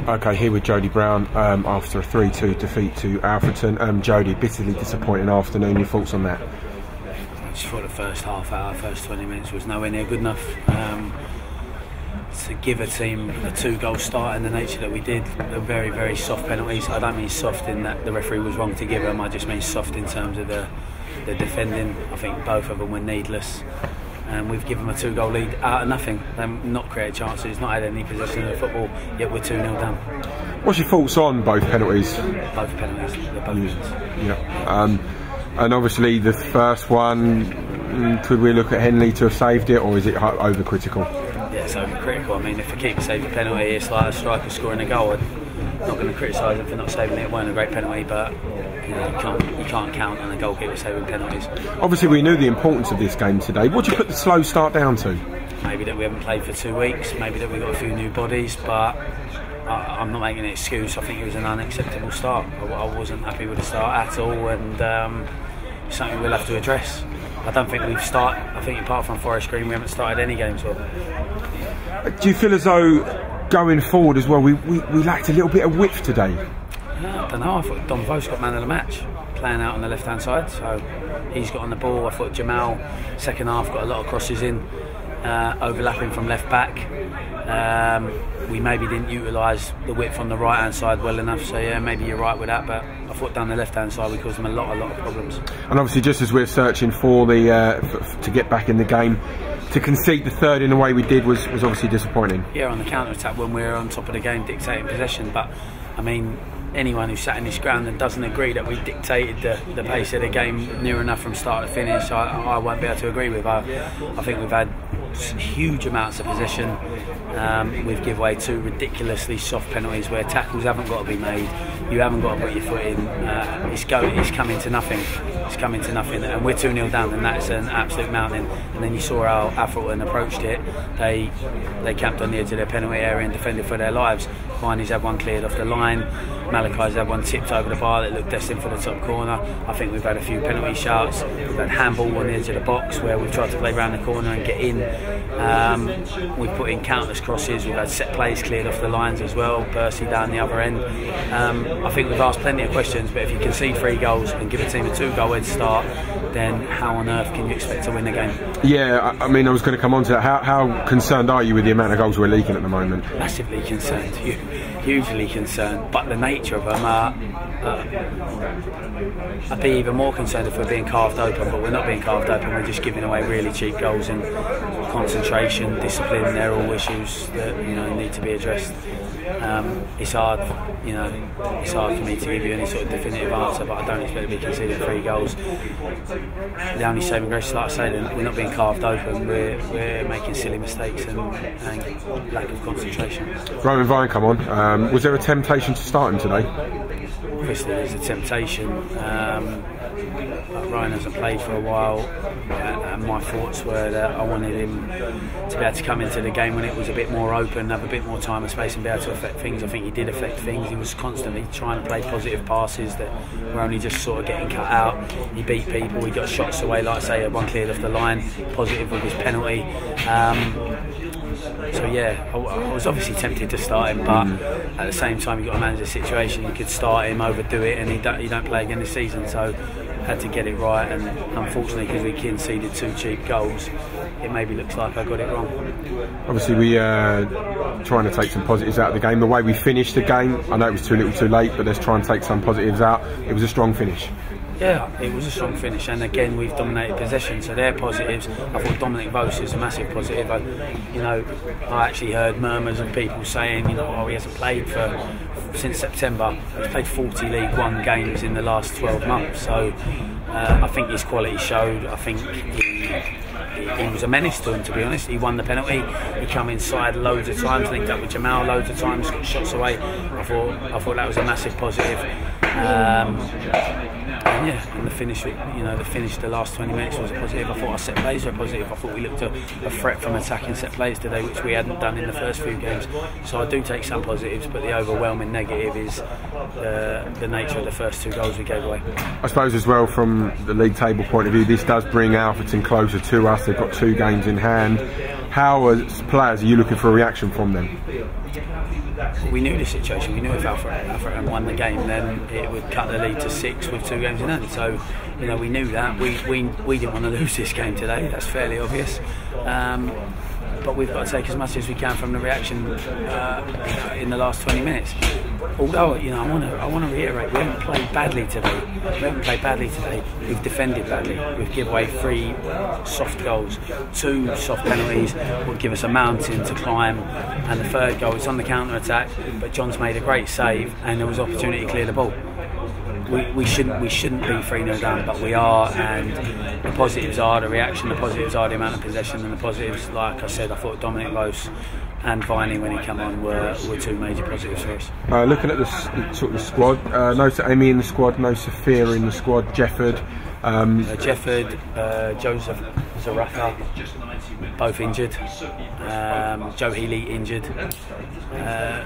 Okay, here with Jody Brown after a 3-2 defeat to Alfreton. Jody, bitterly disappointing afternoon. Your thoughts on that? I just thought the first half hour, first 20 minutes was nowhere near good enough. To give a team a 2-goal start in the nature that we did, they're very, very soft penalties. I don't mean soft in that the referee was wrong to give them, I just mean soft in terms of the defending. I think both of them were needless. And we've given them a 2-goal lead out of nothing. They've not created chances, not had any possession of the football, yet we're 2-0 down. What's your thoughts on both penalties? Both penalties, they're both wins. Yeah. And obviously the first one, could we look at Henley to have saved it, or is it overcritical? Yeah, it's overcritical. I mean, if the keeper saves a penalty, it's like a striker scoring a goal. I'm not going to criticise him for not saving it. It wasn't a great penalty, but you can't count on a goalkeeper saving penalties. Obviously, we knew the importance of this game today. What do you put the slow start down to? Maybe that we haven't played for 2 weeks. Maybe that we've got a few new bodies, but I'm not making an excuse. I think it was an unacceptable start. I wasn't happy with the start at all, and something we'll have to address. I don't think we've started. I think apart from Forest Green, we haven't started any games well. Do you feel as though going forward as well, we lacked a little bit of width today? I don't know. I thought Don Vos got man of the match, playing out on the left-hand side. So he's got on the ball. I thought Jamal, second half, got a lot of crosses in, overlapping from left back. We maybe didn't utilise the width on the right-hand side well enough. So yeah, maybe you're right with that. But I thought down the left-hand side we caused them a lot of problems. And obviously, just as we're searching for to get back in the game, to concede the third in the way we did was obviously disappointing. Yeah, on the counter-attack when we were on top of the game dictating possession, but I mean, anyone who sat in this ground and doesn't agree that we dictated the pace of the game near enough from start to finish, I won't be able to agree with. I think we've had huge amounts of possession. We've given away 2 ridiculously soft penalties where tackles haven't got to be made. You haven't got to put your foot in. It's coming to nothing. It's coming to nothing, and we're 2-0 down, and that's an absolute mountain. And then you saw how Alfreton approached it. They camped on the edge of their penalty area and defended for their lives. Viney's had one cleared off the line. Malachi's had one tipped over the bar that looked destined for the top corner. I think we've had a few penalty shouts. We've had handball on the edge of the box where we've tried to play round the corner and get in. We've put in countless crosses. We've had set plays cleared off the lines as well. Percy down the other end. I think we've asked plenty of questions, but if you concede 3 goals and give a team a 2-goal head start, then how on earth can you expect to win the game? Yeah, I mean, I was going to come on to that. How concerned are you with the amount of goals we're leaking at the moment? Massively concerned, hugely concerned, but the nature of them are... I'd be even more concerned if we're being carved open, but we're not being carved open. We're just giving away really cheap goals, and concentration, discipline, they're all issues that need to be addressed. It's hard, it's hard for me to give you any sort of definitive answer, but I don't expect to be conceding 3 goals. The only saving grace, like I say, we're not being carved open. We're making silly mistakes and lack of concentration. Roman Vine, come on. Was there a temptation to start him today? Obviously, there's a temptation. Ryan hasn't played for a while, and my thoughts were that I wanted him to be able to come into the game when it was a bit more open, have a bit more time and space, and be able to affect things. I think he did affect things. He was constantly trying to play positive passes that were only just sort of getting cut out. He beat people, he got shots away, like I say, one cleared off the line, positive with his penalty. So yeah, I was obviously tempted to start him, but at the same time you've got to manage the situation. You could start him, overdo it, and he don't play again this season, so had to get it right. And unfortunately, because we conceded 2 cheap goals, it maybe looks like I got it wrong. Obviously we trying to take some positives out of the game. The way we finished the game, I know it was too little too late, but let's try and take some positives out. It was a strong finish. Yeah, it was a strong finish, and again we've dominated possession, so they're positives. I thought Dominic Vos is a massive positive. I actually heard murmurs of people saying, he hasn't played since September. He's played 40 League One games in the last 12 months, so I think his quality showed. I think he was a menace to him, to be honest. He won the penalty. He come inside loads of times, linked up with Jamal loads of times, got shots away. I thought that was a massive positive. And the finish, the last 20 minutes was a positive. I thought our set plays were a positive. I thought we looked at a threat from attacking set plays today, which we hadn't done in the first few games. So I do take some positives, but the overwhelming negative is the nature of the first 2 goals we gave away. I suppose as well, from the league table point of view, this does bring Alfreton closer to us. They've got 2 games in hand. How, as players, are you looking for a reaction from them? we knew the situation. We knew if Alfreton won the game, then it would cut the lead to 6 with 2 games in hand. So, you know, we knew that. We didn't want to lose this game today. That's fairly obvious. But we've got to take as much as we can from the reaction in the last 20 minutes. Although, you know, I want to reiterate, we haven't played badly today. We've defended badly. We've given away 3 soft goals, 2 soft penalties would give us a mountain to climb, and the 3rd goal is on the counter attack. But John's made a great save, and there was opportunity to clear the ball. We shouldn't be 3-0 down, but we are, and the positives are the reaction, the positives are the amount of possession, and the positives, like I said, I thought Dominic Lose and Viney when he came on were 2 major positives for us. Looking at the sort of squad, no Amy in the squad, no Sophia in the squad, Jefford. Joseph Zarafa, both injured. Joe Healy injured.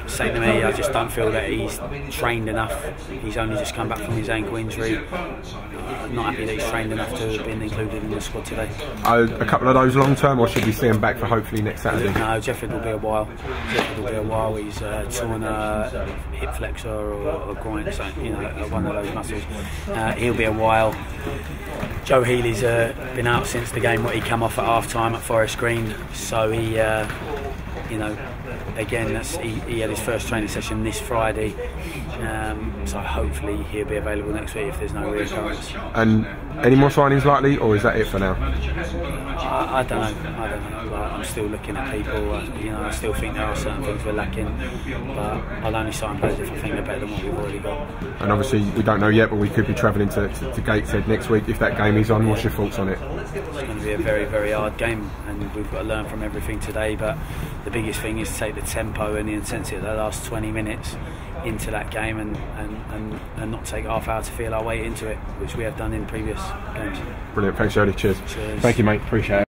Saying to me, I just don't feel that he's trained enough. He's only just come back from his ankle injury. I'm not happy that he's trained enough to have been included in the squad today. A couple of those long term, or should we see him back for hopefully next Saturday? No, Jeffrey will be a while. He's torn a hip flexor or groin, so, you know, one of those muscles. He'll be a while. Joe Healy's been out since the game. He came off at half time at Forest Green, so he, you know, again, he had his first training session this Friday, so hopefully he'll be available next week if there's no reoccurrence. And any more signings likely, or is that it for now? I don't know. I'm still looking at people. You know, I still think there are certain things we're lacking, but I'll only sign players if I think they're better than what we've already got. And obviously we don't know yet, but we could be travelling to Gateshead next week if that game is on. What's your thoughts on it? It's going to be a very, very hard game, and we've got to learn from everything today. But the biggest thing is to take the tempo and the intensity of the last 20 minutes into that game, and not take half hour to feel our way into it, which we have done in previous games. Brilliant, thanks Jody, cheers. Thank you mate, appreciate it.